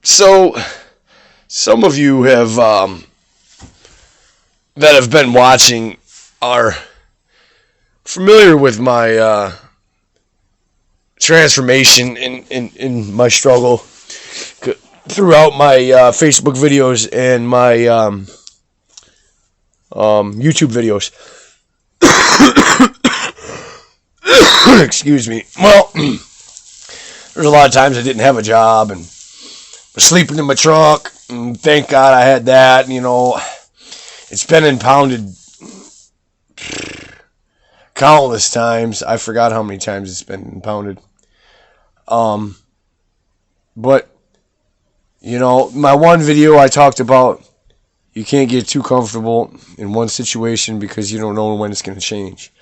So, some of you that have been watching are familiar with my transformation in my struggle throughout my Facebook videos and my YouTube videos. Excuse me. Well, there's a lot of times I didn't have a job and was sleeping in my truck, and thank God I had that. You know, it's been impounded countless times. I forgot how many times it's been impounded. But, you know, my one video I talked about, you can't get too comfortable in one situation because you don't know when it's going to change.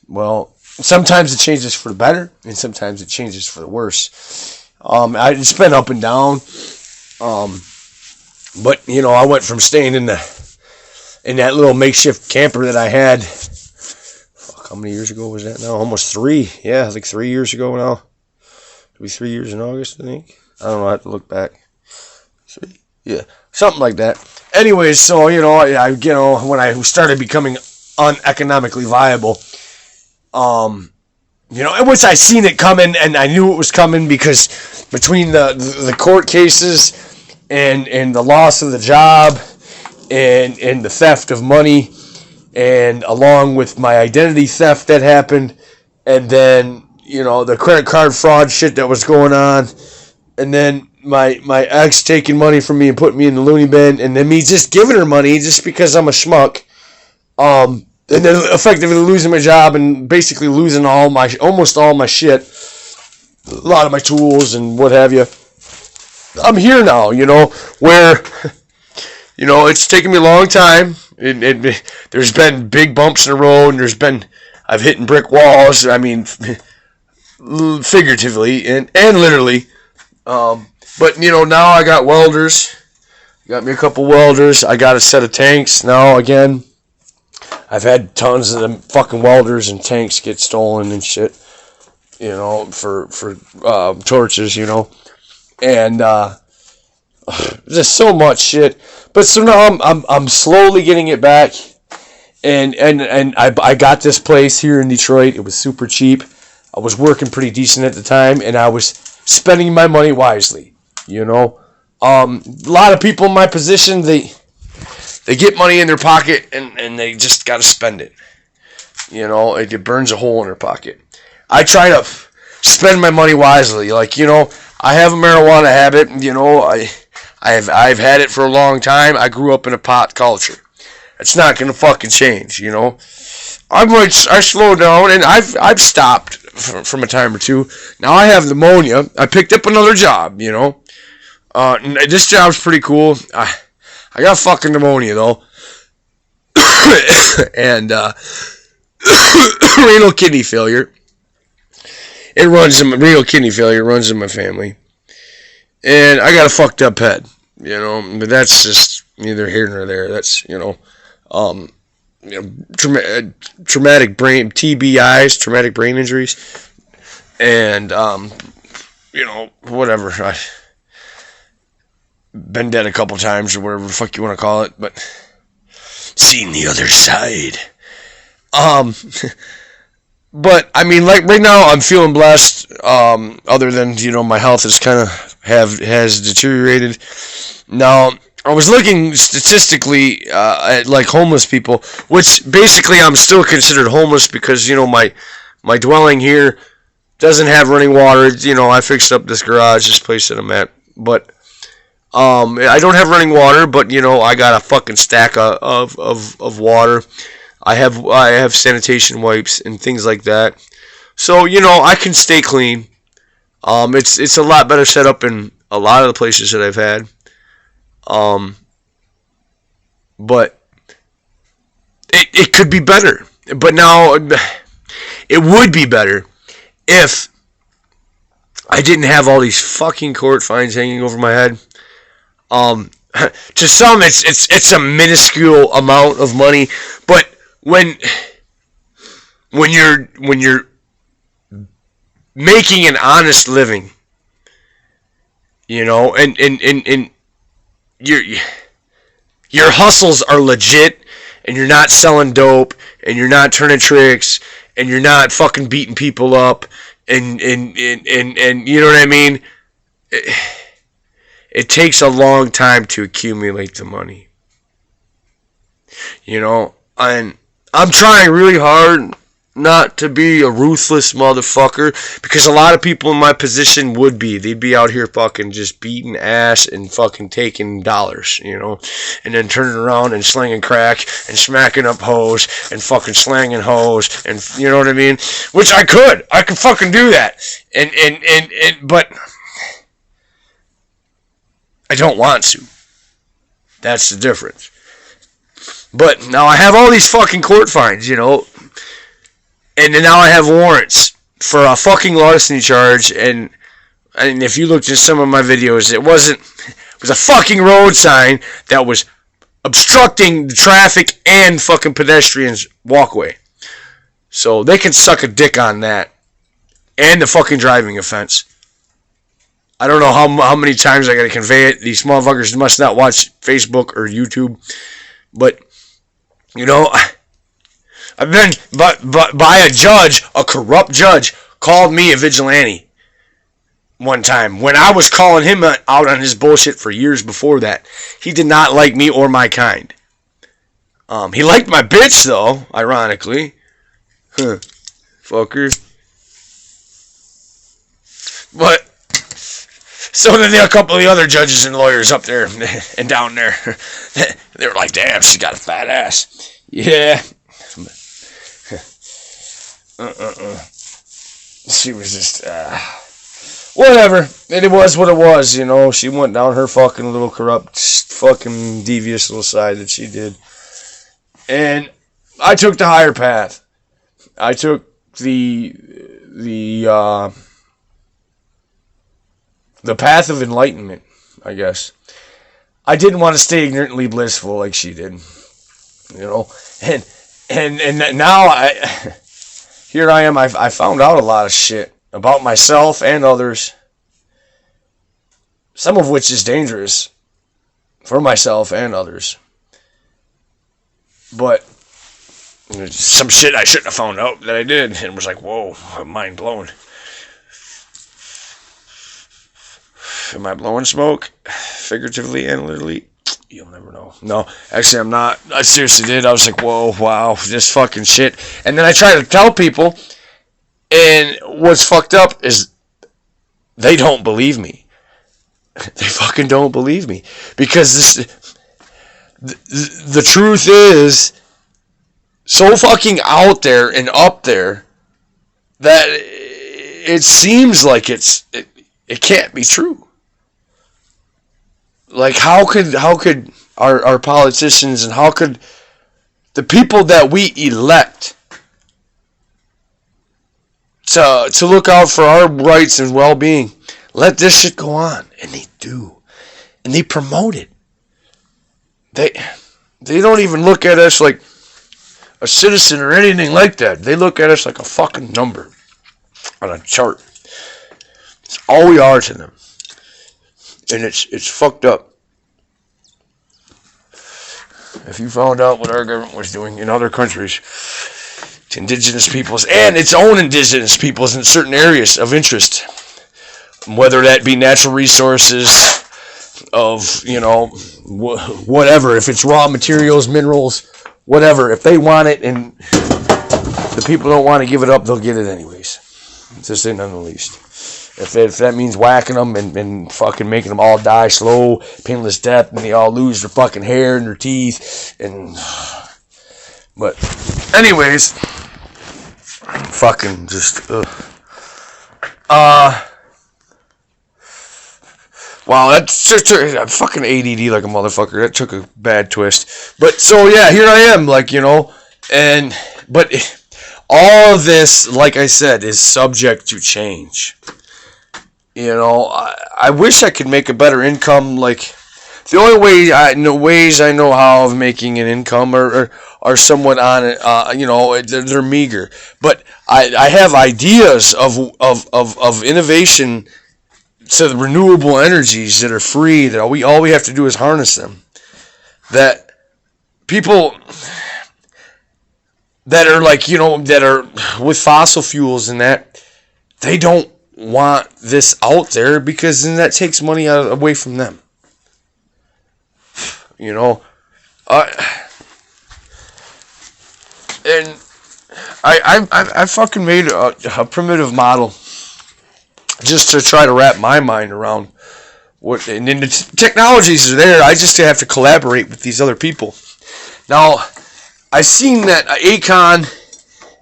Well, sometimes it changes for the better, and sometimes it changes for the worse. It's been up and down. But, you know, I went from staying in that little makeshift camper that I had. How many years ago was that now? Almost 3. Yeah, like 3 years ago now. It'll be 3 years in August, I think. I don't know. I have to look back. 3? Yeah, something like that. Anyways, so, you know, when I started becoming uneconomically viable, you know, which I seen it coming, and I knew it was coming because between the court cases and the loss of the job and the theft of money, and along with my identity theft that happened, and then, you know, the credit card fraud shit that was going on, and then my ex taking money from me and putting me in the loony bin, and then me just giving her money just because I'm a schmuck, and then effectively losing my job and basically losing almost all my shit, a lot of my tools and what have you. I'm here now, you know, where, you know, it's taken me a long time. There's been big bumps in the road, and I've hit brick walls. I mean, figuratively and literally. But, you know, now I got welders. Got me a couple welders. I got a set of tanks now again. I've had tons of them fucking welders and tanks get stolen and shit, you know, for torches, you know, and just so much shit. But so now I'm slowly getting it back, and I got this place here in Detroit. It was super cheap. I was working pretty decent at the time, and I was spending my money wisely, you know. A lot of people in my position, they get money in their pocket and they just got to spend it. You know, it burns a hole in their pocket. I try to spend my money wisely. Like, you know, I have a marijuana habit. You know, I've had it for a long time. I grew up in a pot culture. It's not going to fucking change, you know. I slow down, and I've stopped from a time or two. Now I have pneumonia. I picked up another job, you know. This job's pretty cool. I got fucking pneumonia, though. And renal kidney failure. Renal kidney failure runs in my family. And I got a fucked up head, you know. But that's just neither here nor there. That's, you know, traumatic brain, TBIs, traumatic brain injuries. And, you know, whatever. I've been dead a couple times or whatever the fuck you want to call it, but seen the other side. But I mean, like right now, I'm feeling blessed. Other than, you know, my health is kind of has deteriorated. Now, I was looking statistically at like homeless people, which basically I'm still considered homeless because, you know, my dwelling here doesn't have running water. You know, I fixed up this garage, this place that I'm at, but I don't have running water, but, you know, I got a fucking stack of water. I have sanitation wipes and things like that. So, you know, I can stay clean. It's a lot better set up in a lot of the places that I've had. But it could be better. But now it would be better if I didn't have all these fucking court fines hanging over my head. To some, it's a minuscule amount of money, but when you're making an honest living, You know, and your hustles are legit, and you're not selling dope, and you're not turning tricks, and you're not fucking beating people up, and you know what I mean? It takes a long time to accumulate the money. You know, and I'm trying really hard not to be a ruthless motherfucker, because a lot of people in my position would be. They'd be out here fucking just beating ass and fucking taking dollars, you know, and then turning around and slinging crack and smacking up hoes and fucking slanging hoes, and you know what I mean? Which I could fucking do that, but I don't want to. That's the difference. But now I have all these fucking court fines, you know. And then now I have warrants for a fucking larceny charge, and if you looked at some of my videos, it was a fucking road sign that was obstructing the traffic and fucking pedestrians' walkway. So they can suck a dick on that, and the fucking driving offense. I don't know how many times I gotta convey it. These motherfuckers must not watch Facebook or YouTube, but you know, I've been, but by a judge, a corrupt judge, called me a vigilante one time when I was calling him out on his bullshit for years before that. He did not like me or my kind. He liked my bitch though, ironically. Fucker. But so then a couple of the other judges and lawyers up there and down there, they were like, "Damn, she's got a fat ass." Yeah. She was just, whatever. And it was what it was, you know. She went down her fucking little corrupt, fucking devious little side that she did. And I took the higher path. I took the path of enlightenment, I guess. I didn't want to stay ignorantly blissful like she did, you know. And now here I am. I found out a lot of shit about myself and others, some of which is dangerous for myself and others. But some shit I shouldn't have found out that I did, and was like, whoa, mind blown. Am I blowing smoke? Figuratively and literally? You'll never know. No, actually I'm not. I seriously did. I was like, whoa, wow, this fucking shit. And then I try to tell people, and what's fucked up is they don't believe me. They fucking don't believe me. Because the truth is so fucking out there and up there that it seems like it can't be true. Like, how could our politicians, and how could the people that we elect to look out for our rights and well-being let this shit go on? And they do. And they promote it. They don't even look at us like a citizen or anything like that. They look at us like a fucking number on a chart. It's all we are to them. And it's fucked up. If you found out what our government was doing in other countries to indigenous peoples and its own indigenous peoples in certain areas of interest, whether that be natural resources of, you know, whatever, if it's raw materials, minerals, whatever, if they want it and the people don't want to give it up, they'll get it anyways. Just say none the least. If that means whacking them and fucking making them all die slow, painless death, and they all lose their fucking hair and their teeth, and but anyways, fucking just wow, that's just I'm fucking ADD like a motherfucker. That took a bad twist. But so yeah, here I am, like, you know, but all of this, like I said, is subject to change. You know, I wish I could make a better income. Like, the only ways I know how of making an income are somewhat on it. You know, they're meager. But I have ideas of innovation to the renewable energies that are free, that all we have to do is harness them. That people that are like, that are with fossil fuels and that, they don't want this out there because then that takes money away from them. And I fucking made a primitive model just to try to wrap my mind around what, and then the technologies are there. I just have to collaborate with these other people. Now, I've seen that Akon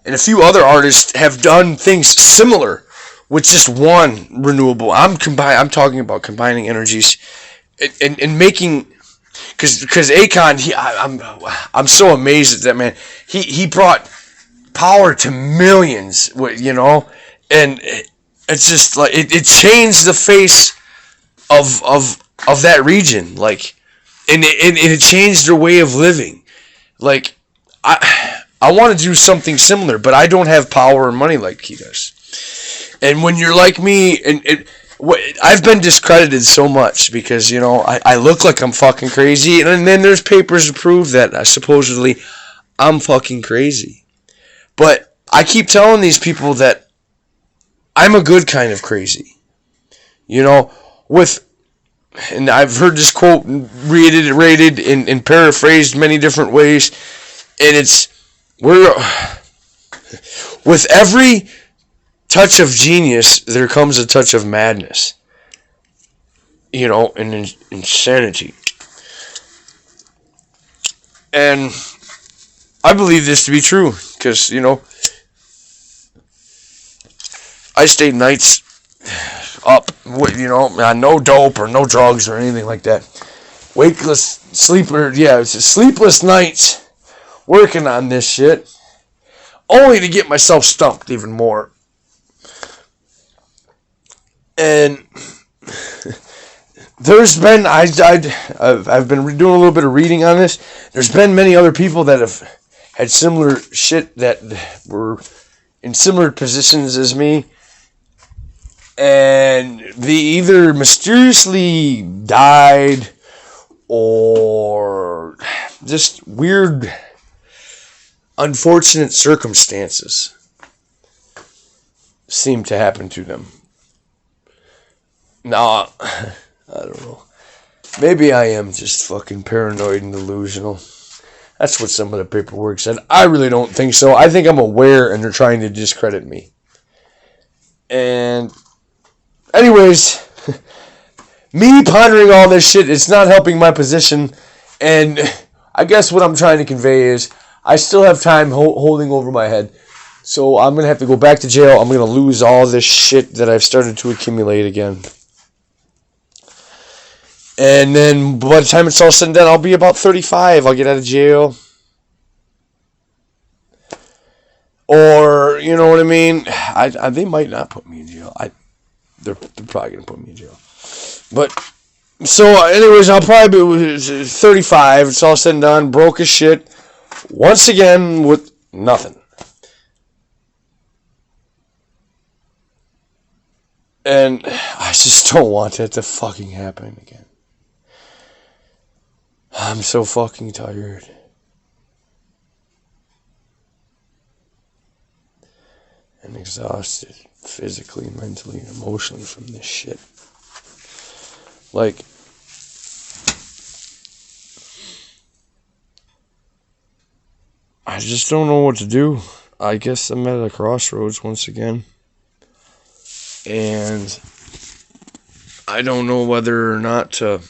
and a few other artists have done things similar with just one renewable. I'm talking about combining energies and making, because Akon, I'm so amazed at that man. He brought power to millions, and it's just like it changed the face of that region, like, and it changed their way of living. Like, I want to do something similar, but I don't have power or money like he does. And when you're like me, I've been discredited so much because, I look like I'm fucking crazy, and then there's papers to prove that supposedly I'm fucking crazy. But I keep telling these people that I'm a good kind of crazy. And I've heard this quote reiterated and paraphrased many different ways, and with every touch of genius, there comes a touch of madness, and insanity. And I believe this to be true, because, I stayed nights up, on no dope or no drugs or anything like that. Sleepless nights working on this shit, only to get myself stumped even more. And there's been, I've been doing a little bit of reading on this. There's been many other people that have had similar shit, that were in similar positions as me, and they either mysteriously died or just weird, unfortunate circumstances seem to happen to them. Now, I don't know. Maybe I am just fucking paranoid and delusional. That's what some of the paperwork said. I really don't think so. I think I'm aware and they're trying to discredit me. And anyways, me pondering all this shit, it's not helping my position. And I guess what I'm trying to convey is I still have time holding over my head. So I'm going to have to go back to jail. I'm going to lose all this shit that I've started to accumulate again. And then by the time it's all said and done, I'll be about 35. I'll get out of jail. Or, you know what I mean? They might not put me in jail. They're probably going to put me in jail. But, so anyways, I'll probably be 35. It's all said and done. Broke as shit. Once again with nothing. And I just don't want that to fucking happen again. I'm so fucking tired. And exhausted. Physically, mentally, and emotionally from this shit. Like, I just don't know what to do. I guess I'm at a crossroads once again. And I don't know whether or not to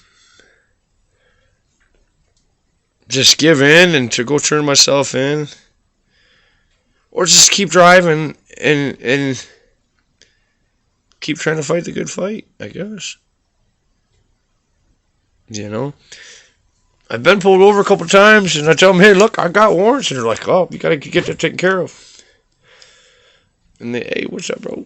just give in and to go turn myself in, or just keep driving and keep trying to fight the good fight, I guess. I've been pulled over a couple times, and I tell them, hey, look, I got warrants, and they're like, oh, you gotta get that taken care of. And they, hey, what's up, bro?